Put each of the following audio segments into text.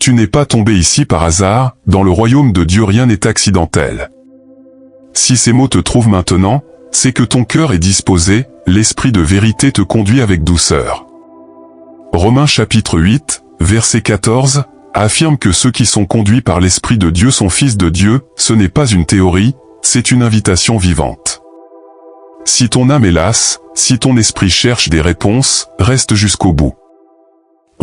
Tu n'es pas tombé ici par hasard, dans le royaume de Dieu rien n'est accidentel. Si ces mots te trouvent maintenant, c'est que ton cœur est disposé, l'esprit de vérité te conduit avec douceur. Romains chapitre 8, verset 14, affirme que ceux qui sont conduits par l'Esprit de Dieu sont fils de Dieu, ce n'est pas une théorie, c'est une invitation vivante. Si ton âme est lasse, si ton esprit cherche des réponses, reste jusqu'au bout.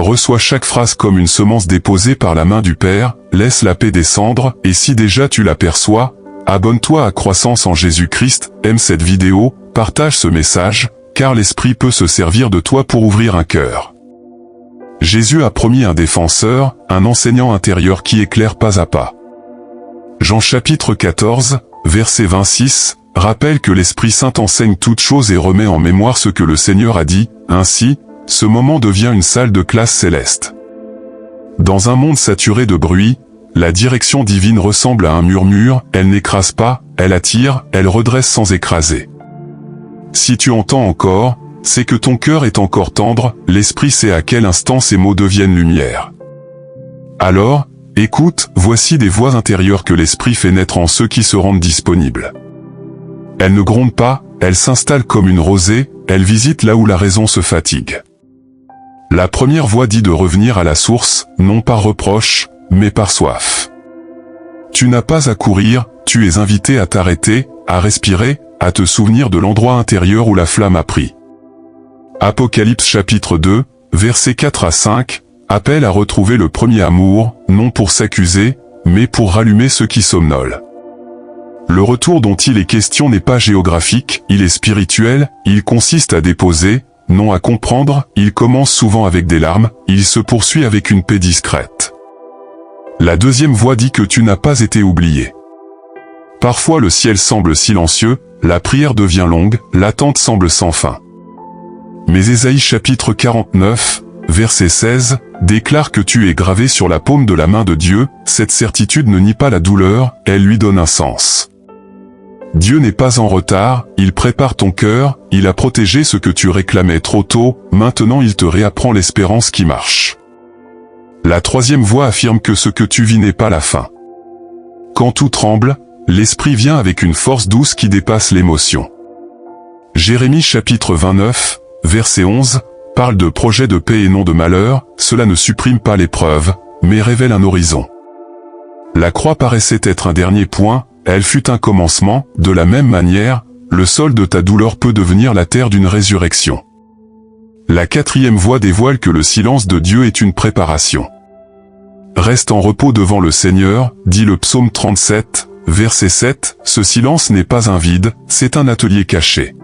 Reçois chaque phrase comme une semence déposée par la main du Père, laisse la paix descendre, et si déjà tu l'aperçois, abonne-toi à Croissance en Jésus-Christ, aime cette vidéo, partage ce message, car l'Esprit peut se servir de toi pour ouvrir un cœur. Jésus a promis un défenseur, un enseignant intérieur qui éclaire pas à pas. Jean chapitre 14, verset 26, rappelle que l'Esprit Saint enseigne toutes choses et remet en mémoire ce que le Seigneur a dit, ainsi, ce moment devient une salle de classe céleste. Dans un monde saturé de bruit, la direction divine ressemble à un murmure, elle n'écrase pas, elle attire, elle redresse sans écraser. Si tu entends encore, c'est que ton cœur est encore tendre, l'Esprit sait à quel instant ces mots deviennent lumière. Alors, écoute, voici des voix intérieures que l'Esprit fait naître en ceux qui se rendent disponibles. Elles ne grondent pas, elles s'installent comme une rosée, elles visitent là où la raison se fatigue. La première voix dit de revenir à la source, non par reproche, mais par soif. Tu n'as pas à courir, tu es invité à t'arrêter, à respirer, à te souvenir de l'endroit intérieur où la flamme a pris. Apocalypse chapitre 2, versets 4 à 5, appelle à retrouver le premier amour, non pour s'accuser, mais pour rallumer ceux qui somnolent. Le retour dont il est question n'est pas géographique, il est spirituel, il consiste à déposer, non à comprendre, il commence souvent avec des larmes, il se poursuit avec une paix discrète. La deuxième voix dit que tu n'as pas été oublié. Parfois le ciel semble silencieux, la prière devient longue, l'attente semble sans fin. Mais Ésaïe chapitre 49, verset 16, déclare que tu es gravé sur la paume de la main de Dieu, cette certitude ne nie pas la douleur, elle lui donne un sens. Dieu n'est pas en retard, il prépare ton cœur, il a protégé ce que tu réclamais trop tôt, maintenant il te réapprend l'espérance qui marche. La troisième voix affirme que ce que tu vis n'est pas la fin. Quand tout tremble, l'Esprit vient avec une force douce qui dépasse l'émotion. Jérémie chapitre 29, verset 11, parle de projet de paix et non de malheur, cela ne supprime pas l'épreuve, mais révèle un horizon. La croix paraissait être un dernier point, elle fut un commencement, de la même manière, le sol de ta douleur peut devenir la terre d'une résurrection. La quatrième voix dévoile que le silence de Dieu est une préparation. Reste en repos devant le Seigneur, dit le psaume 37, verset 7, ce silence n'est pas un vide, c'est un atelier caché.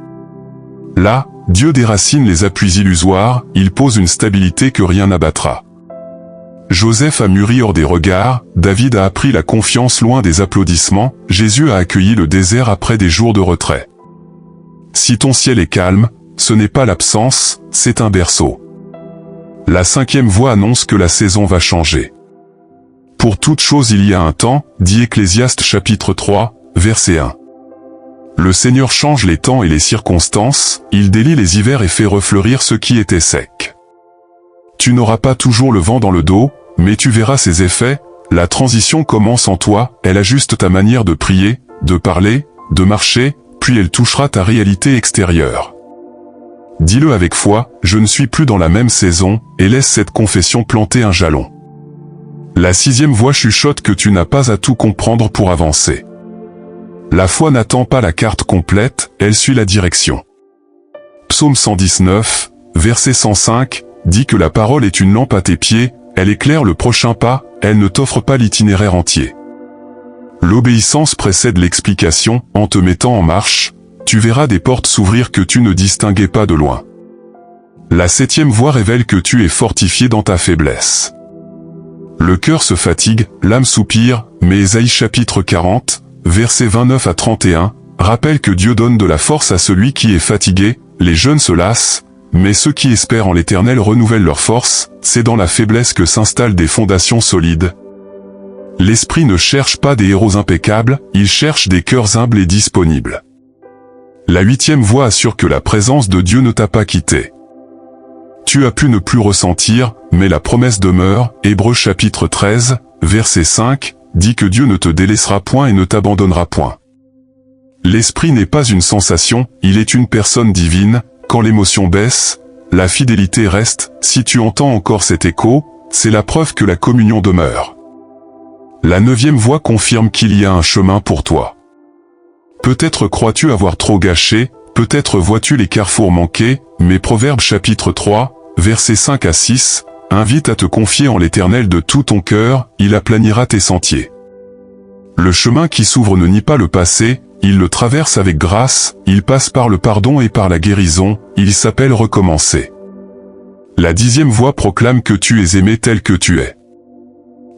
Là, Dieu déracine les appuis illusoires, il pose une stabilité que rien n'abattra. Joseph a mûri hors des regards, David a appris la confiance loin des applaudissements, Jésus a accueilli le désert après des jours de retrait. Si ton ciel est calme, ce n'est pas l'absence, c'est un berceau. La cinquième voix annonce que la saison va changer. Pour toute chose il y a un temps, dit Ecclésiaste chapitre 3, verset 1. Le Seigneur change les temps et les circonstances, il délie les hivers et fait refleurir ce qui était sec. Tu n'auras pas toujours le vent dans le dos, mais tu verras ses effets, la transition commence en toi, elle ajuste ta manière de prier, de parler, de marcher, puis elle touchera ta réalité extérieure. Dis-le avec foi, je ne suis plus dans la même saison, et laisse cette confession planter un jalon. La sixième voix chuchote que tu n'as pas à tout comprendre pour avancer. La foi n'attend pas la carte complète, elle suit la direction. Psaume 119, verset 105, dit que la parole est une lampe à tes pieds, elle éclaire le prochain pas, elle ne t'offre pas l'itinéraire entier. L'obéissance précède l'explication, en te mettant en marche, tu verras des portes s'ouvrir que tu ne distinguais pas de loin. La septième voix révèle que tu es fortifié dans ta faiblesse. Le cœur se fatigue, l'âme soupire, mais Ésaïe chapitre 40, versets 29 à 31, rappelle que Dieu donne de la force à celui qui est fatigué, les jeunes se lassent, mais ceux qui espèrent en l'Éternel renouvellent leur force, c'est dans la faiblesse que s'installent des fondations solides. L'Esprit ne cherche pas des héros impeccables, il cherche des cœurs humbles et disponibles. La huitième voix assure que la présence de Dieu ne t'a pas quitté. tu as pu ne plus ressentir, mais la promesse demeure. Hébreux chapitre 13, verset 5, dit que Dieu ne te délaissera point et ne t'abandonnera point. L'esprit n'est pas une sensation, il est une personne divine. Quand l'émotion baisse, la fidélité reste. Si tu entends encore cet écho, c'est la preuve que la communion demeure. La 9e voix confirme qu'il y a un chemin pour toi. Peut-être crois-tu avoir trop gâché, peut-être vois-tu les carrefours manqués, mais Proverbes chapitre 3, versets 5 à 6, invite à te confier en l'Éternel de tout ton cœur, il aplanira tes sentiers. Le chemin qui s'ouvre ne nie pas le passé, il le traverse avec grâce, il passe par le pardon et par la guérison, il s'appelle recommencer. La 10e voix proclame que tu es aimé tel que tu es.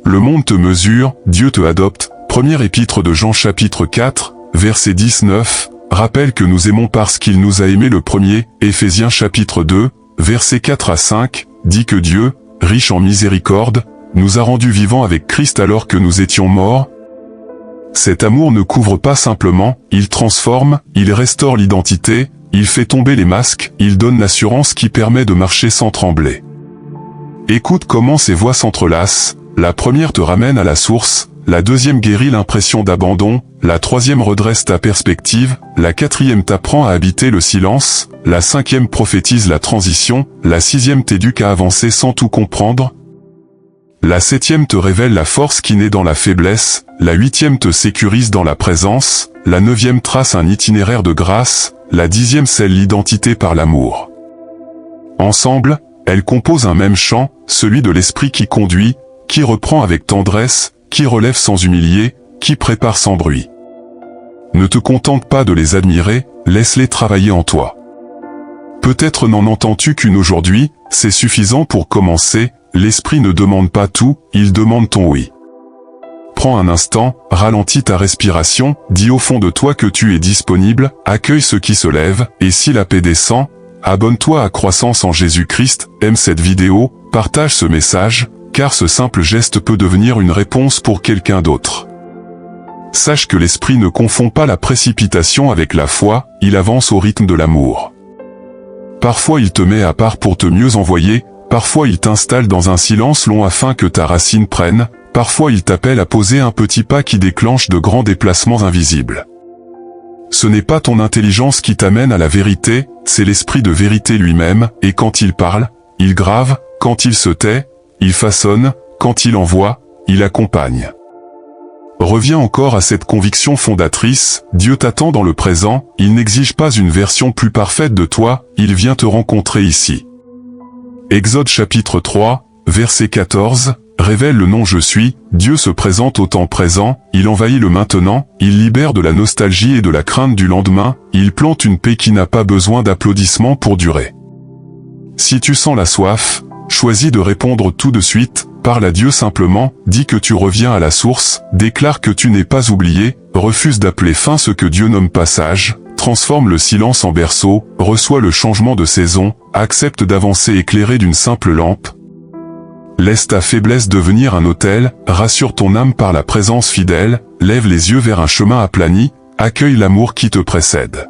Le monde te mesure, Dieu te adopte. Première épître de Jean chapitre 4, verset 19, rappelle que nous aimons parce qu'il nous a aimés le premier. Éphésiens chapitre 2, versets 4 à 5, dit que Dieu, riche en miséricorde, nous a rendus vivants avec Christ alors que nous étions morts. Cet amour ne couvre pas simplement, il transforme, il restaure l'identité, il fait tomber les masques, il donne l'assurance qui permet de marcher sans trembler. Écoute comment ces voix s'entrelacent, la première te ramène à la source, la 2e guérit l'impression d'abandon, la 3e redresse ta perspective, la 4e t'apprend à habiter le silence, la 5e prophétise la transition, la 6e t'éduque à avancer sans tout comprendre, la 7e te révèle la force qui naît dans la faiblesse, la 8e te sécurise dans la présence, la 9e trace un itinéraire de grâce, la 10e scelle l'identité par l'amour. Ensemble, elles composent un même chant, celui de l'esprit qui conduit, qui reprend avec tendresse, qui relève sans humilier, qui prépare sans bruit. Ne te contente pas de les admirer, laisse-les travailler en toi. Peut-être n'en entends-tu qu'une aujourd'hui, c'est suffisant pour commencer, l'esprit ne demande pas tout, il demande ton oui. Prends un instant, ralentis ta respiration, dis au fond de toi que tu es disponible, accueille ceux qui se lèvent, et si la paix descend, abonne-toi à Croissance en Jésus-Christ, aime cette vidéo, partage ce message, car ce simple geste peut devenir une réponse pour quelqu'un d'autre. Sache que l'esprit ne confond pas la précipitation avec la foi, il avance au rythme de l'amour. Parfois il te met à part pour te mieux envoyer, parfois il t'installe dans un silence long afin que ta racine prenne, parfois il t'appelle à poser un petit pas qui déclenche de grands déplacements invisibles. Ce n'est pas ton intelligence qui t'amène à la vérité, c'est l'esprit de vérité lui-même, et quand il parle, il grave, quand il se tait, il façonne, quand il envoie, il accompagne. Reviens encore à cette conviction fondatrice, Dieu t'attend dans le présent, il n'exige pas une version plus parfaite de toi, il vient te rencontrer ici. Exode chapitre 3, verset 14, révèle le nom je suis, Dieu se présente au temps présent, il envahit le maintenant, il libère de la nostalgie et de la crainte du lendemain, il plante une paix qui n'a pas besoin d'applaudissements pour durer. Si tu sens la soif, choisis de répondre tout de suite, parle à Dieu simplement, dis que tu reviens à la source, déclare que tu n'es pas oublié, refuse d'appeler fin ce que Dieu nomme passage, transforme le silence en berceau, reçois le changement de saison, accepte d'avancer éclairé d'une simple lampe. Laisse ta faiblesse devenir un autel, rassure ton âme par la présence fidèle, lève les yeux vers un chemin aplani, accueille l'amour qui te précède.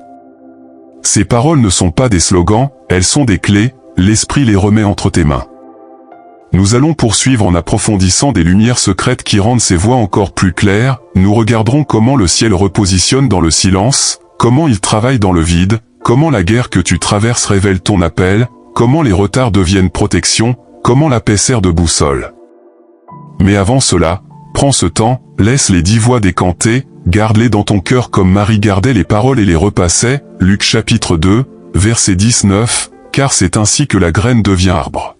Ces paroles ne sont pas des slogans, elles sont des clés, l'esprit les remet entre tes mains. Nous allons poursuivre en approfondissant des lumières secrètes qui rendent ces voix encore plus claires, nous regarderons comment le ciel repositionne dans le silence, comment il travaille dans le vide, comment la guerre que tu traverses révèle ton appel, comment les retards deviennent protection, comment la paix sert de boussole. Mais avant cela, prends ce temps, laisse les 10 voix décanter, garde-les dans ton cœur comme Marie gardait les paroles et les repassait, Luc chapitre 2, verset 19, car c'est ainsi que la graine devient arbre.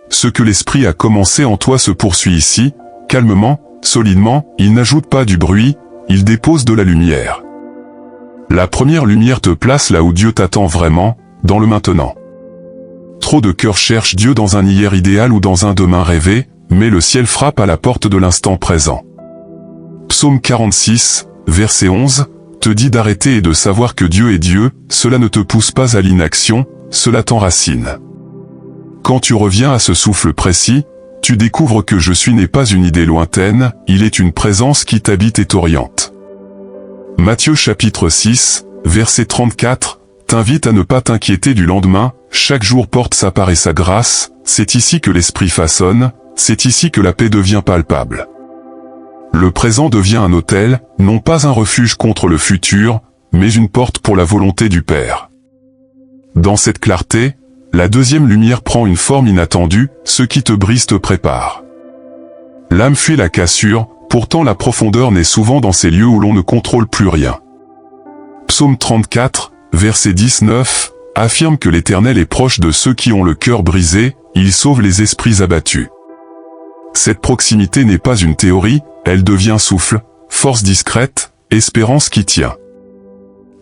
Ce que l'esprit a commencé en toi se poursuit ici, calmement, solidement, il n'ajoute pas du bruit, il dépose de la lumière. La première lumière te place là où Dieu t'attend vraiment, dans le maintenant. Trop de cœurs cherchent Dieu dans un hier idéal ou dans un demain rêvé, mais le ciel frappe à la porte de l'instant présent. Psaume 46, verset 11, te dit d'arrêter et de savoir que Dieu est Dieu, cela ne te pousse pas à l'inaction, cela t'enracine. Quand tu reviens à ce souffle précis, tu découvres que je suis n'est pas une idée lointaine, il est une présence qui t'habite et t'oriente. Matthieu chapitre 6, verset 34, t'invite à ne pas t'inquiéter du lendemain, chaque jour porte sa part et sa grâce, c'est ici que l'esprit façonne, c'est ici que la paix devient palpable. Le présent devient un autel, non pas un refuge contre le futur, mais une porte pour la volonté du Père. Dans cette clarté, la deuxième lumière prend une forme inattendue, ce qui te brise te prépare. L'âme fuit la cassure, pourtant la profondeur naît souvent dans ces lieux où l'on ne contrôle plus rien. Psaume 34, verset 19, affirme que l'Éternel est proche de ceux qui ont le cœur brisé, il sauve les esprits abattus. Cette proximité n'est pas une théorie, elle devient souffle, force discrète, espérance qui tient.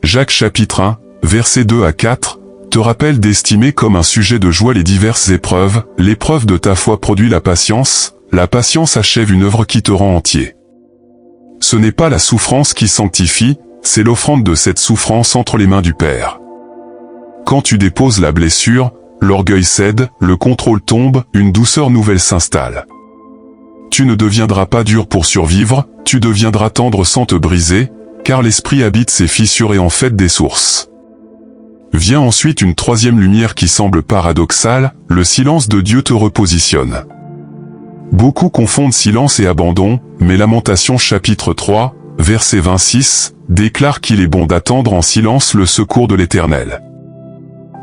Jacques chapitre 1, versets 2 à 4, te rappelle d'estimer comme un sujet de joie les diverses épreuves, l'épreuve de ta foi produit la patience achève une œuvre qui te rend entier. Ce n'est pas la souffrance qui sanctifie, c'est l'offrande de cette souffrance entre les mains du Père. Quand tu déposes la blessure, l'orgueil cède, le contrôle tombe, une douceur nouvelle s'installe. Tu ne deviendras pas dur pour survivre, tu deviendras tendre sans te briser, car l'esprit habite ces fissures et en fait des sources. Vient ensuite une troisième lumière qui semble paradoxale, le silence de Dieu te repositionne. Beaucoup confondent silence et abandon, mais Lamentations chapitre 3, verset 26, déclare qu'il est bon d'attendre en silence le secours de l'Éternel.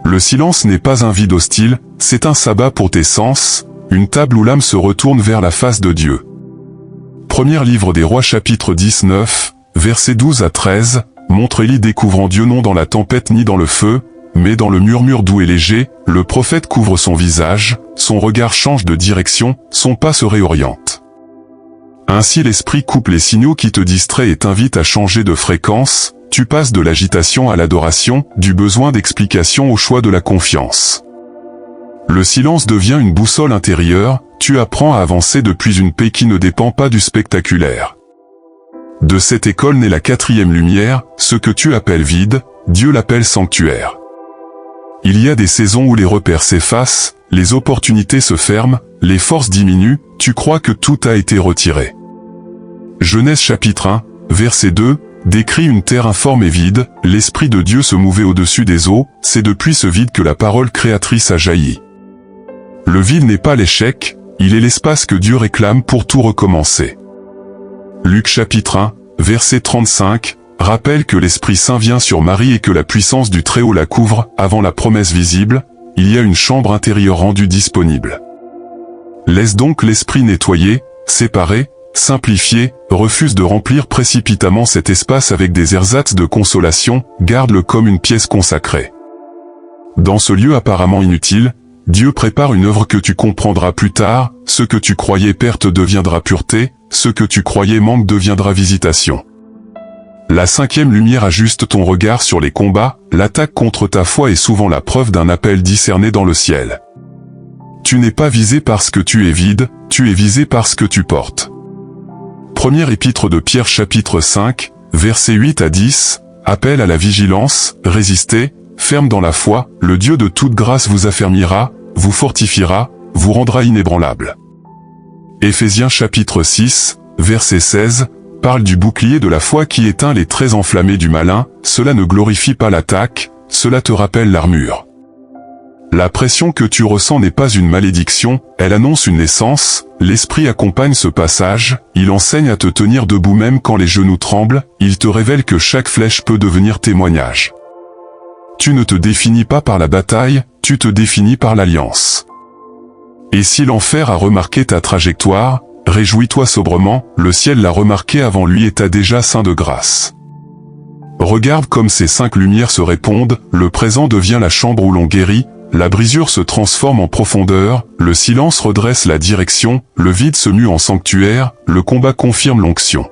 Le silence n'est pas un vide hostile, c'est un sabbat pour tes sens, une table où l'âme se retourne vers la face de Dieu. Premier livre des Rois chapitre 19, versets 12 à 13, montre Élie découvrant Dieu non dans la tempête ni dans le feu, mais dans le murmure doux et léger, le prophète couvre son visage, son regard change de direction, son pas se réoriente. Ainsi l'esprit coupe les signaux qui te distraient et t'invite à changer de fréquence, tu passes de l'agitation à l'adoration, du besoin d'explication au choix de la confiance. Le silence devient une boussole intérieure, tu apprends à avancer depuis une paix qui ne dépend pas du spectaculaire. De cette école naît la quatrième lumière, ce que tu appelles vide, Dieu l'appelle sanctuaire. Il y a des saisons où les repères s'effacent, les opportunités se ferment, les forces diminuent, tu crois que tout a été retiré. Genèse chapitre 1, verset 2, décrit une terre informe et vide, l'Esprit de Dieu se mouvait au-dessus des eaux, c'est depuis ce vide que la parole créatrice a jailli. Le vide n'est pas l'échec, il est l'espace que Dieu réclame pour tout recommencer. Luc chapitre 1, verset 35, rappelle que l'Esprit Saint vient sur Marie et que la puissance du Très-Haut la couvre, avant la promesse visible, il y a une chambre intérieure rendue disponible. Laisse donc l'Esprit nettoyer, séparer, simplifier, refuse de remplir précipitamment cet espace avec des ersatz de consolation, garde-le comme une pièce consacrée. Dans ce lieu apparemment inutile, Dieu prépare une œuvre que tu comprendras plus tard, ce que tu croyais perte deviendra pureté, ce que tu croyais manque deviendra visitation. La cinquième lumière ajuste ton regard sur les combats, l'attaque contre ta foi est souvent la preuve d'un appel discerné dans le ciel. Tu n'es pas visé parce que tu es vide, tu es visé parce que tu portes. Premier épître de Pierre chapitre 5, versets 8 à 10, appelle à la vigilance, résistez, ferme dans la foi, le Dieu de toute grâce vous affermira, vous fortifiera, vous rendra inébranlable. Éphésiens chapitre 6, verset 16, parle du bouclier de la foi qui éteint les traits enflammés du malin, cela ne glorifie pas l'attaque, cela te rappelle l'armure. La pression que tu ressens n'est pas une malédiction, elle annonce une naissance, l'Esprit accompagne ce passage, il enseigne à te tenir debout même quand les genoux tremblent, il te révèle que chaque flèche peut devenir témoignage. Tu ne te définis pas par la bataille, tu te définis par l'alliance. Et si l'enfer a remarqué ta trajectoire, réjouis-toi sobrement, le ciel l'a remarqué avant lui et t'a déjà ceint de grâce. Regarde comme ces 5 lumières se répondent, le présent devient la chambre où l'on guérit, la brisure se transforme en profondeur, le silence redresse la direction, le vide se mue en sanctuaire, le combat confirme l'onction.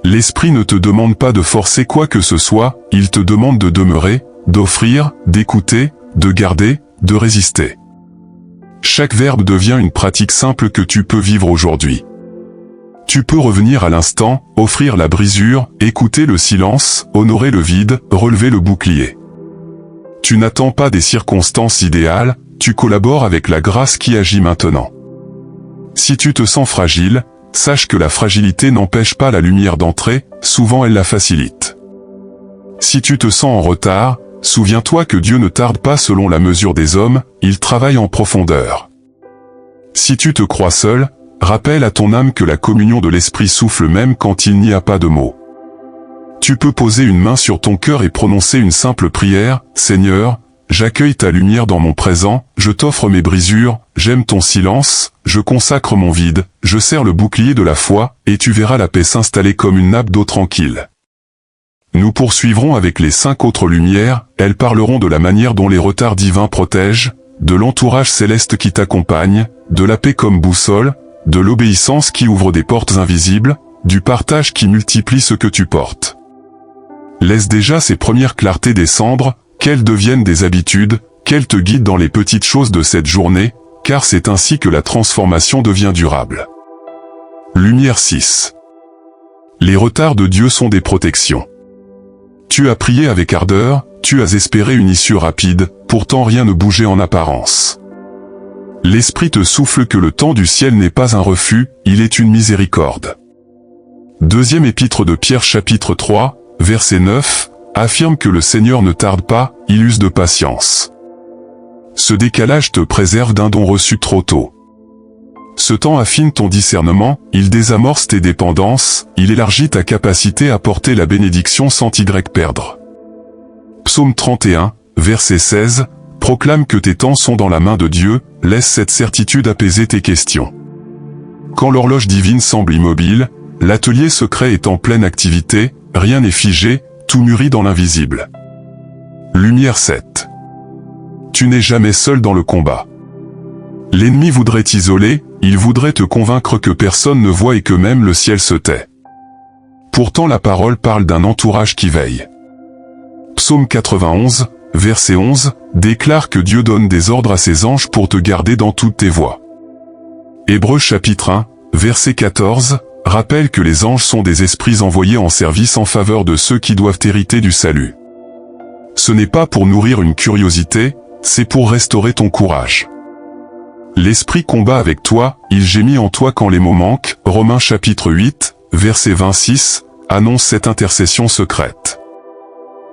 L'Esprit ne te demande pas de forcer quoi que ce soit, il te demande de demeurer, d'offrir, d'écouter, de garder, de résister. Chaque verbe devient une pratique simple que tu peux vivre aujourd'hui. Tu peux revenir à l'instant, offrir la brisure, écouter le silence, honorer le vide, relever le bouclier. Tu n'attends pas des circonstances idéales, tu collabores avec la grâce qui agit maintenant. Si tu te sens fragile, sache que la fragilité n'empêche pas la lumière d'entrer, souvent elle la facilite. Si tu te sens en retard, Souviens-toi que Dieu ne tarde pas selon la mesure des hommes, il travaille en profondeur. Si tu te crois seul, rappelle à ton âme que la communion de l'Esprit souffle même quand il n'y a pas de mots. Tu peux poser une main sur ton cœur et prononcer une simple prière, « Seigneur, j'accueille ta lumière dans mon présent, je t'offre mes brisures, j'aime ton silence, je consacre mon vide, je serre le bouclier de la foi, et tu verras la paix s'installer comme une nappe d'eau tranquille. » Nous poursuivrons avec les 5 autres lumières, elles parleront de la manière dont les retards divins protègent, de l'entourage céleste qui t'accompagne, de la paix comme boussole, de l'obéissance qui ouvre des portes invisibles, du partage qui multiplie ce que tu portes. Laisse déjà ces premières clartés descendre, qu'elles deviennent des habitudes, qu'elles te guident dans les petites choses de cette journée, car c'est ainsi que la transformation devient durable. Lumière 6. Les retards de Dieu sont des protections. Tu as prié avec ardeur, tu as espéré une issue rapide, pourtant rien ne bougeait en apparence. L'Esprit te souffle que le temps du ciel n'est pas un refus, il est une miséricorde. Deuxième épître de Pierre chapitre 3, verset 9, affirme que le Seigneur ne tarde pas, il use de patience. Ce décalage te préserve d'un don reçu trop tôt. Ce temps affine ton discernement, il désamorce tes dépendances, il élargit ta capacité à porter la bénédiction sans t'y perdre. Psaume 31, verset 16, proclame que tes temps sont dans la main de Dieu, laisse cette certitude apaiser tes questions. Quand l'horloge divine semble immobile, l'atelier secret est en pleine activité, rien n'est figé, tout mûrit dans l'invisible. Lumière 7. Tu n'es jamais seul dans le combat. L'ennemi voudrait t'isoler, il voudrait te convaincre que personne ne voit et que même le ciel se tait. Pourtant la parole parle d'un entourage qui veille. Psaume 91, verset 11, déclare que Dieu donne des ordres à ses anges pour te garder dans toutes tes voies. Hébreux chapitre 1, verset 14, rappelle que les anges sont des esprits envoyés en service en faveur de ceux qui doivent hériter du salut. Ce n'est pas pour nourrir une curiosité, c'est pour restaurer ton courage. L'Esprit combat avec toi, il gémit en toi quand les mots manquent, Romains chapitre 8, verset 26, annonce cette intercession secrète.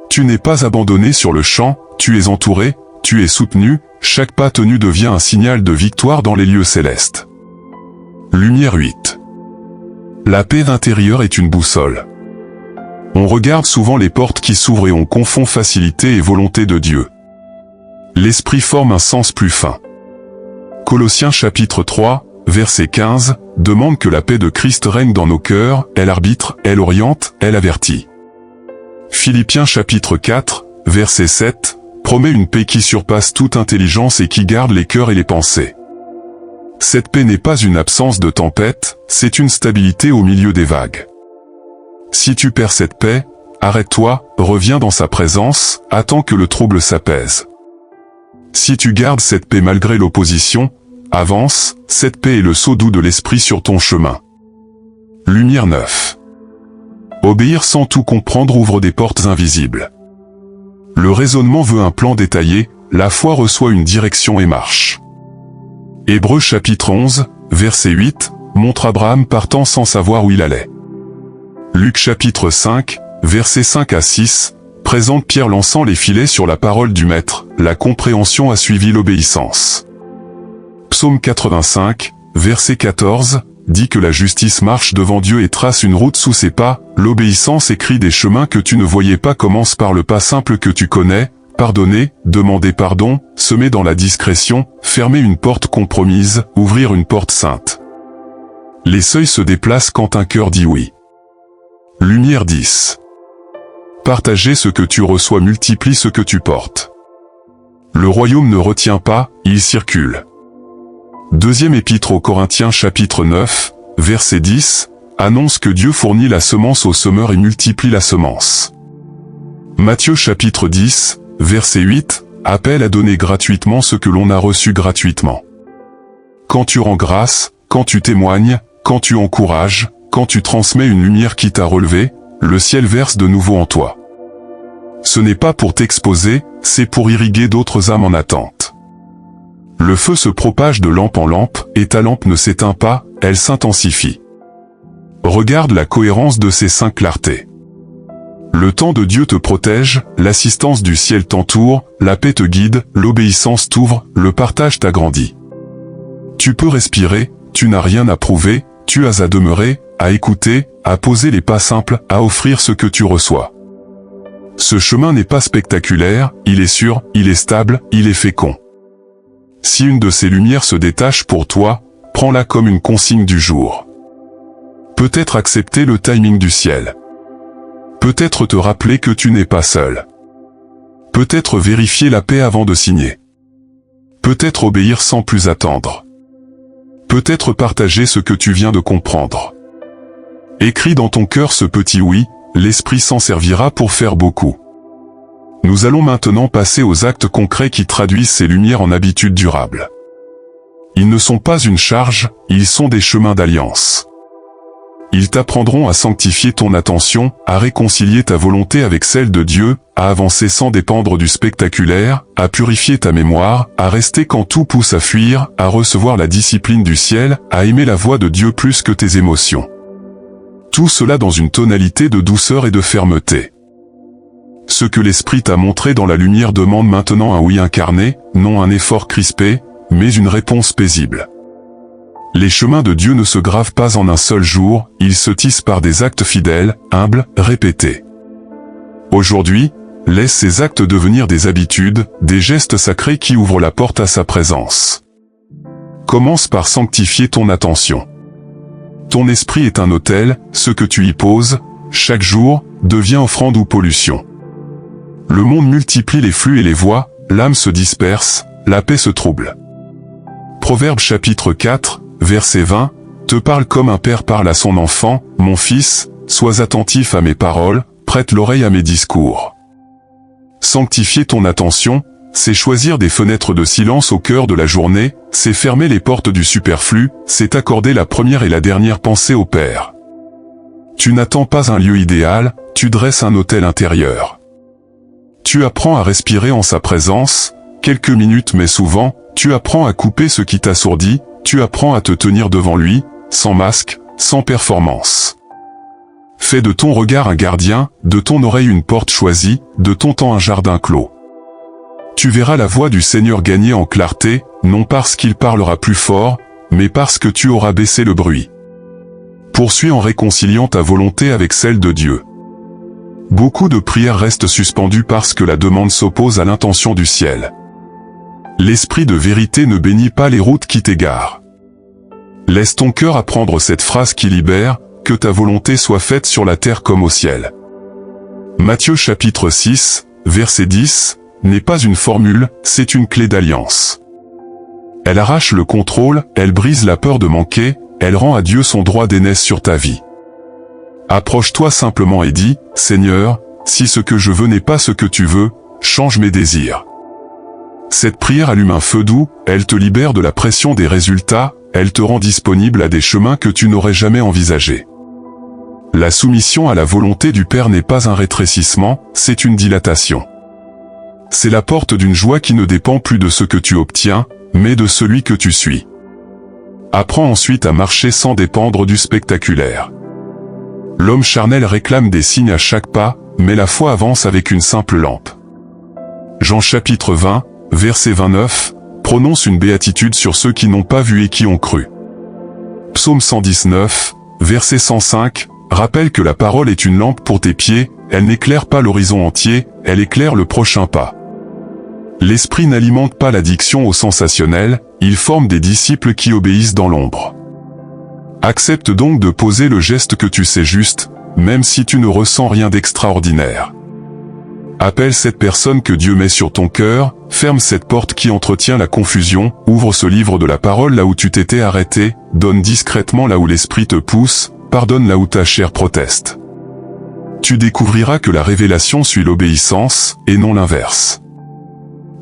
Tu n'es pas abandonné sur le champ, tu es entouré, tu es soutenu, chaque pas tenu devient un signal de victoire dans les lieux célestes. Lumière 8. La paix intérieure est une boussole. On regarde souvent les portes qui s'ouvrent et on confond facilité et volonté de Dieu. L'Esprit forme un sens plus fin. Colossiens chapitre 3, verset 15, demande que la paix de Christ règne dans nos cœurs, elle arbitre, elle oriente, elle avertit. Philippiens chapitre 4, verset 7, promet une paix qui surpasse toute intelligence et qui garde les cœurs et les pensées. Cette paix n'est pas une absence de tempête, c'est une stabilité au milieu des vagues. Si tu perds cette paix, arrête-toi, reviens dans sa présence, attends que le trouble s'apaise. Si tu gardes cette paix malgré l'opposition, avance, cette paix est le sceau doux de l'Esprit sur ton chemin. Lumière 9. Obéir sans tout comprendre ouvre des portes invisibles. Le raisonnement veut un plan détaillé, la foi reçoit une direction et marche. Hébreux chapitre 11, verset 8, montre Abraham partant sans savoir où il allait. Luc chapitre 5, versets 5 à 6, présente Pierre lançant les filets sur la parole du Maître, la compréhension a suivi l'obéissance. Psaume 85, verset 14, dit que la justice marche devant Dieu et trace une route sous ses pas, l'obéissance écrit des chemins que tu ne voyais pas commence par le pas simple que tu connais, pardonner, demander pardon, semer dans la discrétion, fermer une porte compromise, ouvrir une porte sainte. Les seuils se déplacent quand un cœur dit oui. Lumière 10. Partager ce que tu reçois multiplie ce que tu portes. Le royaume ne retient pas, il circule. Deuxième épître aux Corinthiens chapitre 9, verset 10, annonce que Dieu fournit la semence au semeur et multiplie la semence. Matthieu chapitre 10, verset 8, appelle à donner gratuitement ce que l'on a reçu gratuitement. Quand tu rends grâce, quand tu témoignes, quand tu encourages, quand tu transmets une lumière qui t'a relevé, le ciel verse de nouveau en toi. Ce n'est pas pour t'exposer, c'est pour irriguer d'autres âmes en attente. Le feu se propage de lampe en lampe, et ta lampe ne s'éteint pas, elle s'intensifie. Regarde la cohérence de ces 5 clartés. Le temps de Dieu te protège, l'assistance du ciel t'entoure, la paix te guide, l'obéissance t'ouvre, le partage t'agrandit. Tu peux respirer, tu n'as rien à prouver, tu as à demeurer, à écouter, à poser les pas simples, à offrir ce que tu reçois. Ce chemin n'est pas spectaculaire, il est sûr, il est stable, il est fécond. Si une de ces lumières se détache pour toi, prends-la comme une consigne du jour. Peut-être accepter le timing du ciel. Peut-être te rappeler que tu n'es pas seul. Peut-être vérifier la paix avant de signer. Peut-être obéir sans plus attendre. Peut-être partager ce que tu viens de comprendre. Écris dans ton cœur ce petit oui, l'esprit s'en servira pour faire beaucoup. Nous allons maintenant passer aux actes concrets qui traduisent ces lumières en habitudes durables. Ils ne sont pas une charge, ils sont des chemins d'alliance. Ils t'apprendront à sanctifier ton attention, à réconcilier ta volonté avec celle de Dieu, à avancer sans dépendre du spectaculaire, à purifier ta mémoire, à rester quand tout pousse à fuir, à recevoir la discipline du ciel, à aimer la voix de Dieu plus que tes émotions. Tout cela dans une tonalité de douceur et de fermeté. Ce que l'Esprit t'a montré dans la lumière demande maintenant un oui incarné, non un effort crispé, mais une réponse paisible. Les chemins de Dieu ne se gravent pas en un seul jour, ils se tissent par des actes fidèles, humbles, répétés. Aujourd'hui, laisse ces actes devenir des habitudes, des gestes sacrés qui ouvrent la porte à sa présence. Commence par sanctifier ton attention. Ton esprit est un autel, ce que tu y poses, chaque jour, devient offrande ou pollution. Le monde multiplie les flux et les voies, l'âme se disperse, la paix se trouble. Proverbe chapitre 4, verset 20, te parle comme un père parle à son enfant, mon fils, sois attentif à mes paroles, prête l'oreille à mes discours. Sanctifier ton attention, c'est choisir des fenêtres de silence au cœur de la journée, c'est fermer les portes du superflu, c'est accorder la première et la dernière pensée au Père. Tu n'attends pas un lieu idéal, tu dresses un autel intérieur. Tu apprends à respirer en sa présence, quelques minutes mais souvent, tu apprends à couper ce qui t'assourdit, tu apprends à te tenir devant lui, sans masque, sans performance. Fais de ton regard un gardien, de ton oreille une porte choisie, de ton temps un jardin clos. Tu verras la voix du Seigneur gagner en clarté, non parce qu'il parlera plus fort, mais parce que tu auras baissé le bruit. Poursuis en réconciliant ta volonté avec celle de Dieu. Beaucoup de prières restent suspendues parce que la demande s'oppose à l'intention du ciel. L'esprit de vérité ne bénit pas les routes qui t'égarent. Laisse ton cœur apprendre cette phrase qui libère, que ta volonté soit faite sur la terre comme au ciel. Matthieu chapitre 6, verset 10, n'est pas une formule, c'est une clé d'alliance. Elle arrache le contrôle, elle brise la peur de manquer, elle rend à Dieu son droit d'aînesse sur ta vie. Approche-toi simplement et dis, Seigneur, si ce que je veux n'est pas ce que tu veux, change mes désirs. Cette prière allume un feu doux, elle te libère de la pression des résultats, elle te rend disponible à des chemins que tu n'aurais jamais envisagés. La soumission à la volonté du Père n'est pas un rétrécissement, c'est une dilatation. C'est la porte d'une joie qui ne dépend plus de ce que tu obtiens, mais de celui que tu suis. Apprends ensuite à marcher sans dépendre du spectaculaire. L'homme charnel réclame des signes à chaque pas, mais la foi avance avec une simple lampe. Jean chapitre 20, verset 29, prononce une béatitude sur ceux qui n'ont pas vu et qui ont cru. Psaume 119, verset 105, rappelle que la parole est une lampe pour tes pieds, elle n'éclaire pas l'horizon entier, elle éclaire le prochain pas. L'esprit n'alimente pas l'addiction au sensationnel, il forme des disciples qui obéissent dans l'ombre. Accepte donc de poser le geste que tu sais juste, même si tu ne ressens rien d'extraordinaire. Appelle cette personne que Dieu met sur ton cœur, ferme cette porte qui entretient la confusion, ouvre ce livre de la parole là où tu t'étais arrêté, donne discrètement là où l'esprit te pousse, pardonne là où ta chair proteste. Tu découvriras que la révélation suit l'obéissance, et non l'inverse.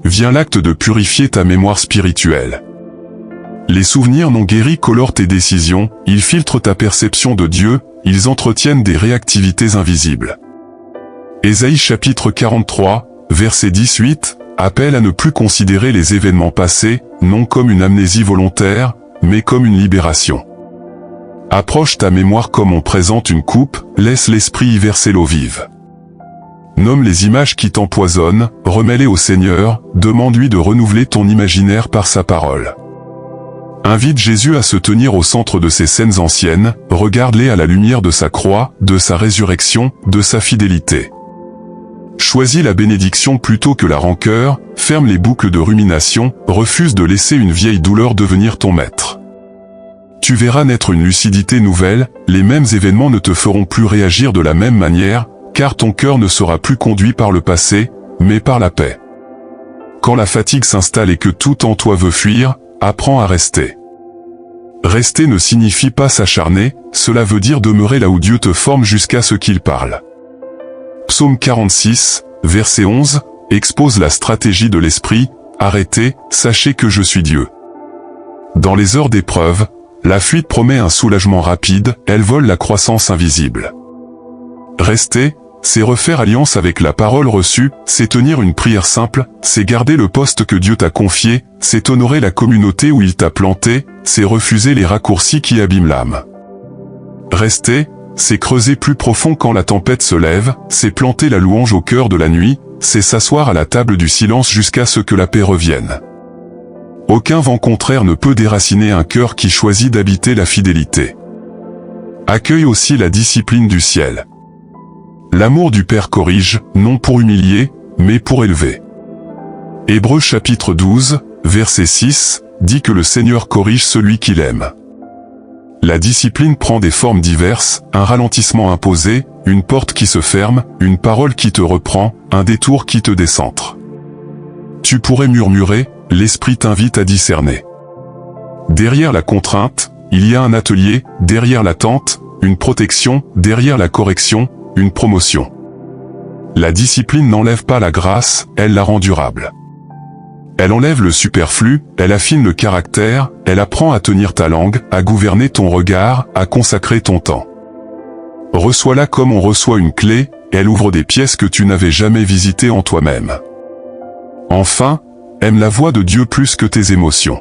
Vient l'acte de purifier ta mémoire spirituelle. Les souvenirs non guéris colorent tes décisions, ils filtrent ta perception de Dieu, ils entretiennent des réactivités invisibles. Ésaïe chapitre 43, verset 18, appelle à ne plus considérer les événements passés, non comme une amnésie volontaire, mais comme une libération. Approche ta mémoire comme on présente une coupe, laisse l'esprit y verser l'eau vive. Nomme les images qui t'empoisonnent, remets-les au Seigneur, demande-lui de renouveler ton imaginaire par sa parole. Invite Jésus à se tenir au centre de ces scènes anciennes, regarde-les à la lumière de sa croix, de sa résurrection, de sa fidélité. Choisis la bénédiction plutôt que la rancœur, ferme les boucles de rumination, refuse de laisser une vieille douleur devenir ton maître. Tu verras naître une lucidité nouvelle, les mêmes événements ne te feront plus réagir de la même manière, car ton cœur ne sera plus conduit par le passé, mais par la paix. Quand la fatigue s'installe et que tout en toi veut fuir, apprends à rester. Rester ne signifie pas s'acharner, cela veut dire demeurer là où Dieu te forme jusqu'à ce qu'il parle. Psaume 46, verset 11, expose la stratégie de l'esprit, arrêtez, sachez que je suis Dieu. Dans les heures d'épreuve, la fuite promet un soulagement rapide, elle vole la croissance invisible. Rester, c'est refaire alliance avec la parole reçue, c'est tenir une prière simple, c'est garder le poste que Dieu t'a confié, c'est honorer la communauté où il t'a planté, c'est refuser les raccourcis qui abîment l'âme. Rester, c'est creuser plus profond quand la tempête se lève, c'est planter la louange au cœur de la nuit, c'est s'asseoir à la table du silence jusqu'à ce que la paix revienne. Aucun vent contraire ne peut déraciner un cœur qui choisit d'habiter la fidélité. Accueille aussi la discipline du ciel. L'amour du Père corrige, non pour humilier, mais pour élever. Hébreux chapitre 12, verset 6, dit que le Seigneur corrige celui qu'il aime. La discipline prend des formes diverses, un ralentissement imposé, une porte qui se ferme, une parole qui te reprend, un détour qui te décentre. Tu pourrais murmurer, l'Esprit t'invite à discerner. Derrière la contrainte, il y a un atelier, derrière l'attente, une protection, derrière la correction, une promotion. La discipline n'enlève pas la grâce, elle la rend durable. Elle enlève le superflu, elle affine le caractère, elle apprend à tenir ta langue, à gouverner ton regard, à consacrer ton temps. Reçois-la comme on reçoit une clé, elle ouvre des pièces que tu n'avais jamais visitées en toi-même. Enfin, aime la voix de Dieu plus que tes émotions.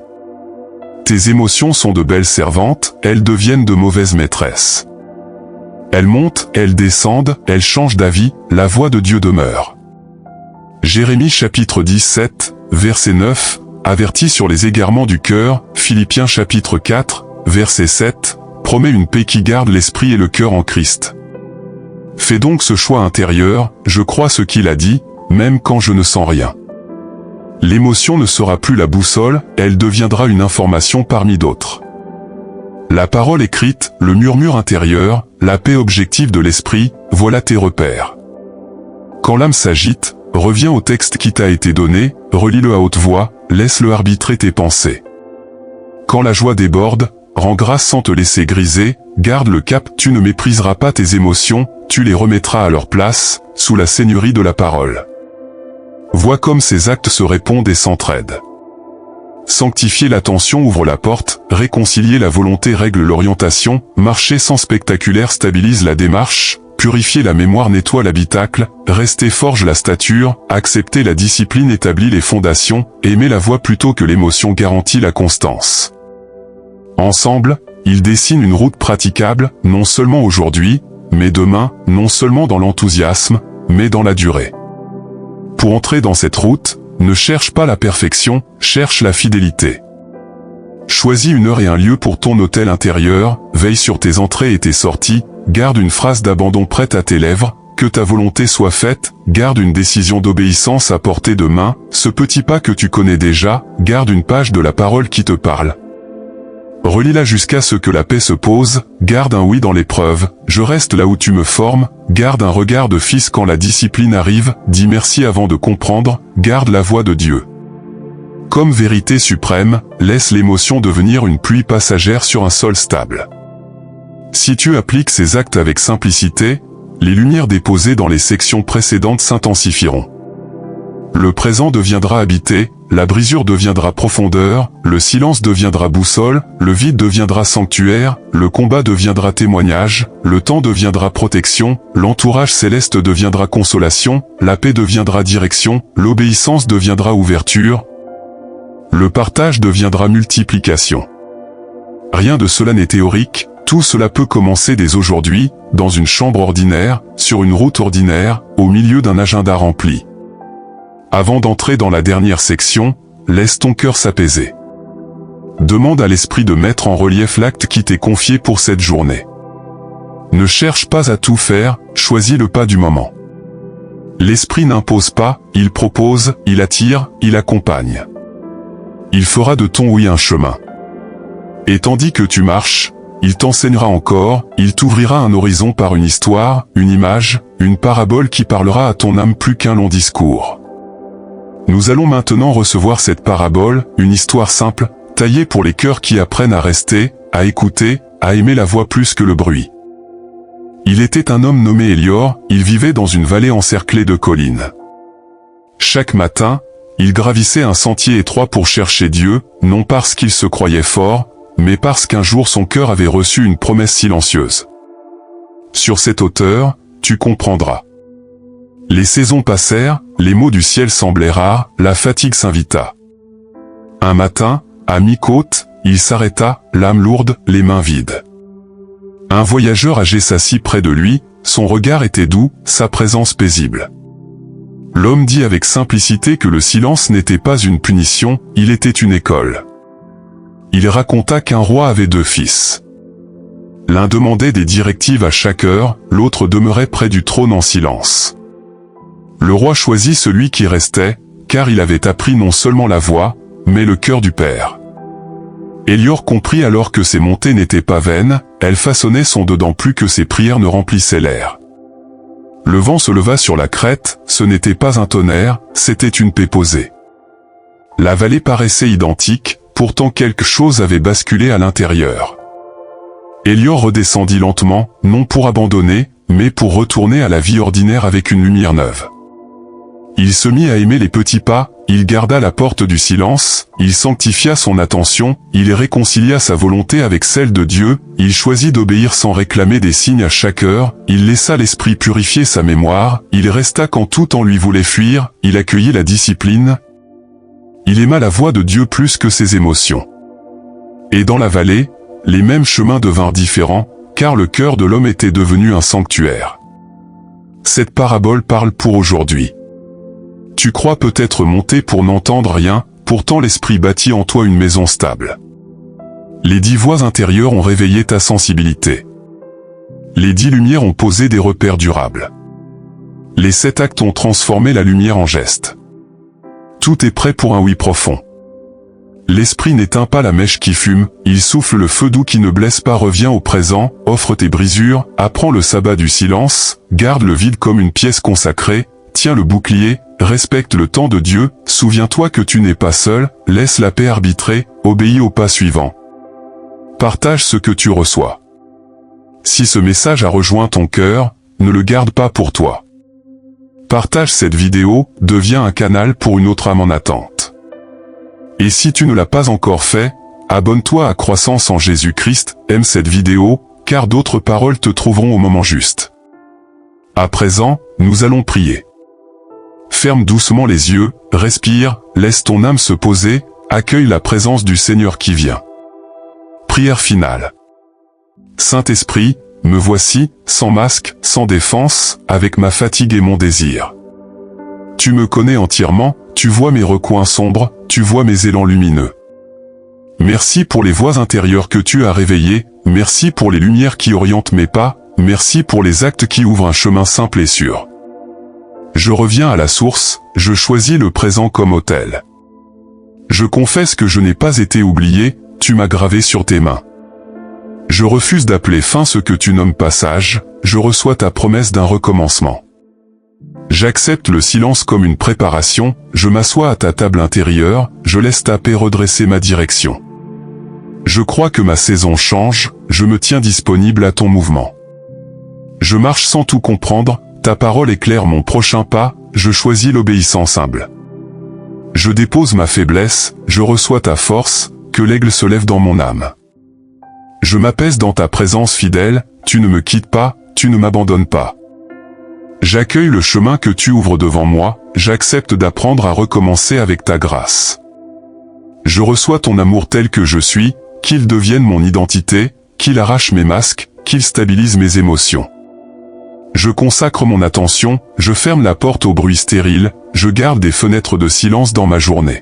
Tes émotions sont de belles servantes, elles deviennent de mauvaises maîtresses. Elles montent, elles descendent, elles changent d'avis, la voix de Dieu demeure. Jérémie chapitre 17, verset 9, avertit sur les égarements du cœur, Philippiens chapitre 4, verset 7, promet une paix qui garde l'esprit et le cœur en Christ. Fais donc ce choix intérieur, je crois ce qu'il a dit, même quand je ne sens rien. L'émotion ne sera plus la boussole, elle deviendra une information parmi d'autres. La parole écrite, le murmure intérieur, la paix objective de l'esprit, voilà tes repères. Quand l'âme s'agite, reviens au texte qui t'a été donné, relis-le à haute voix, laisse-le arbitrer tes pensées. Quand la joie déborde, rends grâce sans te laisser griser, garde le cap, tu ne mépriseras pas tes émotions, tu les remettras à leur place, sous la seigneurie de la parole. Vois comme ces actes se répondent et s'entraident. Sanctifier l'attention ouvre la porte, réconcilier la volonté règle l'orientation, marcher sans spectaculaire stabilise la démarche, purifier la mémoire nettoie l'habitacle, rester forge la stature, accepter la discipline établit les fondations, aimer la voix plutôt que l'émotion garantit la constance. Ensemble, ils dessinent une route praticable, non seulement aujourd'hui, mais demain, non seulement dans l'enthousiasme, mais dans la durée. Pour entrer dans cette route, ne cherche pas la perfection, cherche la fidélité. Choisis une heure et un lieu pour ton hôtel intérieur, veille sur tes entrées et tes sorties, garde une phrase d'abandon prête à tes lèvres, que ta volonté soit faite, garde une décision d'obéissance à portée de main, ce petit pas que tu connais déjà, garde une page de la parole qui te parle. Relis-la jusqu'à ce que la paix se pose, garde un oui dans l'épreuve, je reste là où tu me formes, garde un regard de fils quand la discipline arrive, dis merci avant de comprendre, garde la voix de Dieu. Comme vérité suprême, laisse l'émotion devenir une pluie passagère sur un sol stable. Si tu appliques ces actes avec simplicité, les lumières déposées dans les sections précédentes s'intensifieront. Le présent deviendra habité, la brisure deviendra profondeur, le silence deviendra boussole, le vide deviendra sanctuaire, le combat deviendra témoignage, le temps deviendra protection, l'entourage céleste deviendra consolation, la paix deviendra direction, l'obéissance deviendra ouverture, le partage deviendra multiplication. Rien de cela n'est théorique, Tout cela peut commencer dès aujourd'hui, dans une chambre ordinaire, sur une route ordinaire, au milieu d'un agenda rempli. Avant d'entrer dans la dernière section, laisse ton cœur s'apaiser. Demande à l'esprit de mettre en relief l'acte qui t'est confié pour cette journée. Ne cherche pas à tout faire, choisis le pas du moment. L'esprit n'impose pas, il propose, il attire, il accompagne. Il fera de ton oui un chemin. Et tandis que tu marches, il t'enseignera encore, il t'ouvrira un horizon par une histoire, une image, une parabole qui parlera à ton âme plus qu'un long discours. Nous allons maintenant recevoir cette parabole, une histoire simple, taillée pour les cœurs qui apprennent à rester, à écouter, à aimer la voix plus que le bruit. Il était un homme nommé Élior, il vivait dans une vallée encerclée de collines. Chaque matin, il gravissait un sentier étroit pour chercher Dieu, non parce qu'il se croyait fort, mais parce qu'un jour son cœur avait reçu une promesse silencieuse. Sur cette hauteur, tu comprendras. Les saisons passèrent, les mots du ciel semblaient rares, la fatigue s'invita. Un matin, à mi-côte, il s'arrêta, l'âme lourde, les mains vides. Un voyageur âgé s'assit près de lui, son regard était doux, sa présence paisible. L'homme dit avec simplicité que le silence n'était pas une punition, il était une école. Il raconta qu'un roi avait 2 fils. L'un demandait des directives à chaque heure, l'autre demeurait près du trône en silence. Le roi choisit celui qui restait, car il avait appris non seulement la voix, mais le cœur du père. Élior comprit alors que ses montées n'étaient pas vaines, elles façonnaient son dedans plus que ses prières ne remplissaient l'air. Le vent se leva sur la crête, ce n'était pas un tonnerre, c'était une paix posée. La vallée paraissait identique, pourtant quelque chose avait basculé à l'intérieur. Élior redescendit lentement, non pour abandonner, mais pour retourner à la vie ordinaire avec une lumière neuve. Il se mit à aimer les petits pas, il garda la porte du silence, il sanctifia son attention, il réconcilia sa volonté avec celle de Dieu, il choisit d'obéir sans réclamer des signes à chaque heure, il laissa l'esprit purifier sa mémoire, il resta quand tout en lui voulait fuir, il accueillit la discipline. Il aima la voix de Dieu plus que ses émotions. Et dans la vallée, les mêmes chemins devinrent différents, car le cœur de l'homme était devenu un sanctuaire. Cette parabole parle pour aujourd'hui. Tu crois peut-être monter pour n'entendre rien, pourtant l'esprit bâtit en toi une maison stable. Les 10 voix intérieures ont réveillé ta sensibilité. Les 10 lumières ont posé des repères durables. Les 7 actes ont transformé la lumière en geste. Tout est prêt pour un oui profond. L'esprit n'éteint pas la mèche qui fume, il souffle le feu doux qui ne blesse pas, reviens au présent, offre tes brisures, apprends le sabbat du silence, garde le vide comme une pièce consacrée, tiens le bouclier, respecte le temps de Dieu, souviens-toi que tu n'es pas seul, laisse la paix arbitrer, obéis au pas suivant. Partage ce que tu reçois. Si ce message a rejoint ton cœur, ne le garde pas pour toi. Partage cette vidéo, deviens un canal pour une autre âme en attente. Et si tu ne l'as pas encore fait, abonne-toi à Croissance en Jésus-Christ, aime cette vidéo, car d'autres paroles te trouveront au moment juste. À présent, nous allons prier. Ferme doucement les yeux, respire, laisse ton âme se poser, accueille la présence du Seigneur qui vient. Prière finale. Saint-Esprit, me voici, sans masque, sans défense, avec ma fatigue et mon désir. Tu me connais entièrement, tu vois mes recoins sombres, tu vois mes élans lumineux. Merci pour les voix intérieures que tu as réveillées, merci pour les lumières qui orientent mes pas, merci pour les actes qui ouvrent un chemin simple et sûr. Je reviens à la source, je choisis le présent comme autel. Je confesse que je n'ai pas été oublié, tu m'as gravé sur tes mains. Je refuse d'appeler fin ce que tu nommes passage, je reçois ta promesse d'un recommencement. J'accepte le silence comme une préparation, je m'assois à ta table intérieure, je laisse ta paix redresser ma direction. Je crois que ma saison change, je me tiens disponible à ton mouvement. Je marche sans tout comprendre, ta parole éclaire mon prochain pas, je choisis l'obéissance humble. Je dépose ma faiblesse, je reçois ta force, que l'aigle se lève dans mon âme. Je m'apaise dans ta présence fidèle, tu ne me quittes pas, tu ne m'abandonnes pas. J'accueille le chemin que tu ouvres devant moi, j'accepte d'apprendre à recommencer avec ta grâce. Je reçois ton amour tel que je suis, qu'il devienne mon identité, qu'il arrache mes masques, qu'il stabilise mes émotions. Je consacre mon attention, je ferme la porte au bruit stérile, je garde des fenêtres de silence dans ma journée.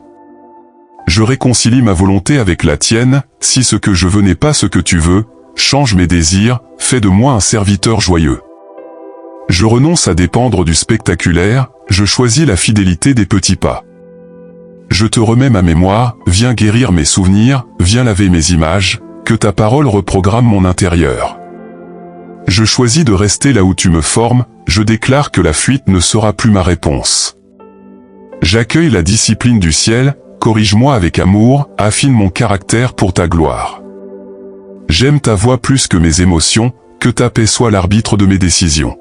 Je réconcilie ma volonté avec la tienne, si ce que je veux n'est pas ce que tu veux, change mes désirs, fais de moi un serviteur joyeux. Je renonce à dépendre du spectaculaire, je choisis la fidélité des petits pas. Je te remets ma mémoire, viens guérir mes souvenirs, viens laver mes images, que ta parole reprogramme mon intérieur. Je choisis de rester là où tu me formes, je déclare que la fuite ne sera plus ma réponse. J'accueille la discipline du ciel, corrige-moi avec amour, affine mon caractère pour ta gloire. J'aime ta voix plus que mes émotions, que ta paix soit l'arbitre de mes décisions.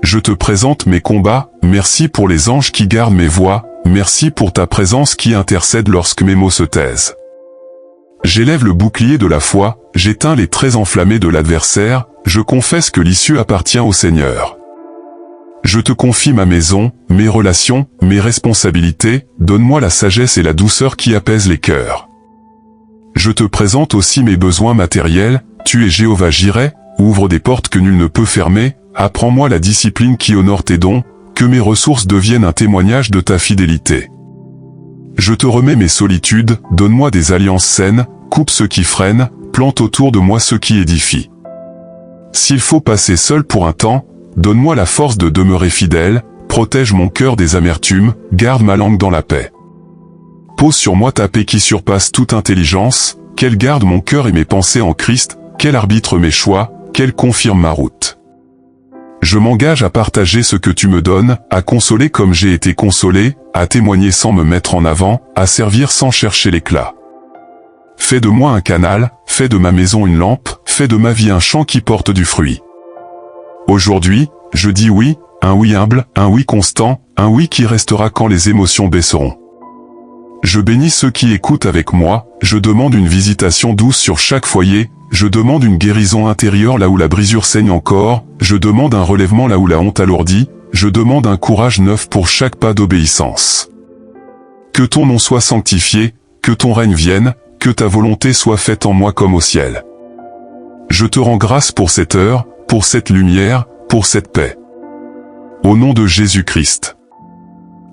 Je te présente mes combats, merci pour les anges qui gardent mes voix, merci pour ta présence qui intercède lorsque mes mots se taisent. J'élève le bouclier de la foi, j'éteins les traits enflammés de l'adversaire, je confesse que l'issue appartient au Seigneur. Je te confie ma maison, mes relations, mes responsabilités, donne-moi la sagesse et la douceur qui apaisent les cœurs. Je te présente aussi mes besoins matériels, tu es Jéhovah Jireh, ouvre des portes que nul ne peut fermer, apprends-moi la discipline qui honore tes dons, que mes ressources deviennent un témoignage de ta fidélité. Je te remets mes solitudes, donne-moi des alliances saines, coupe ceux qui freinent, plante autour de moi ceux qui édifient. S'il faut passer seul pour un temps, donne-moi la force de demeurer fidèle, protège mon cœur des amertumes, garde ma langue dans la paix. Pose sur moi ta paix qui surpasse toute intelligence, qu'elle garde mon cœur et mes pensées en Christ, qu'elle arbitre mes choix, qu'elle confirme ma route. Je m'engage à partager ce que tu me donnes, à consoler comme j'ai été consolé, à témoigner sans me mettre en avant, à servir sans chercher l'éclat. Fais de moi un canal, fais de ma maison une lampe, fais de ma vie un champ qui porte du fruit. Aujourd'hui, je dis oui, un oui humble, un oui constant, un oui qui restera quand les émotions baisseront. Je bénis ceux qui écoutent avec moi, je demande une visitation douce sur chaque foyer, je demande une guérison intérieure là où la brisure saigne encore, je demande un relèvement là où la honte alourdit, je demande un courage neuf pour chaque pas d'obéissance. Que ton nom soit sanctifié, que ton règne vienne, que ta volonté soit faite en moi comme au ciel. Je te rends grâce pour cette heure, pour cette lumière, pour cette paix. Au nom de Jésus-Christ.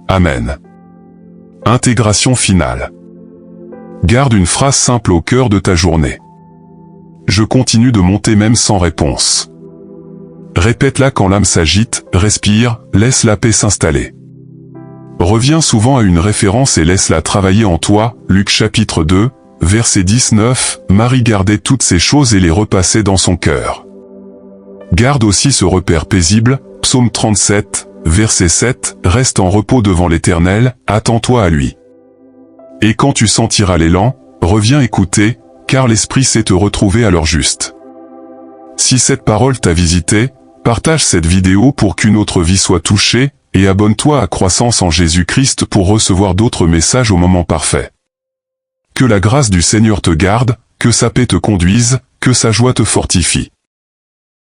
Amen. Intégration finale. Garde une phrase simple au cœur de ta journée. Je continue de monter même sans réponse. Répète-la quand l'âme s'agite, respire, laisse la paix s'installer. Reviens souvent à une référence et laisse-la travailler en toi, Luc chapitre 2, verset 19, Marie gardait toutes ces choses et les repassait dans son cœur. Garde aussi ce repère paisible, psaume 37, verset 7, reste en repos devant l'Éternel, attends-toi à lui. Et quand tu sentiras l'élan, reviens écouter, car l'Esprit sait te retrouver à l'heure juste. Si cette parole t'a visité, partage cette vidéo pour qu'une autre vie soit touchée, et abonne-toi à Croissance en Jésus-Christ pour recevoir d'autres messages au moment parfait. Que la grâce du Seigneur te garde, que sa paix te conduise, que sa joie te fortifie.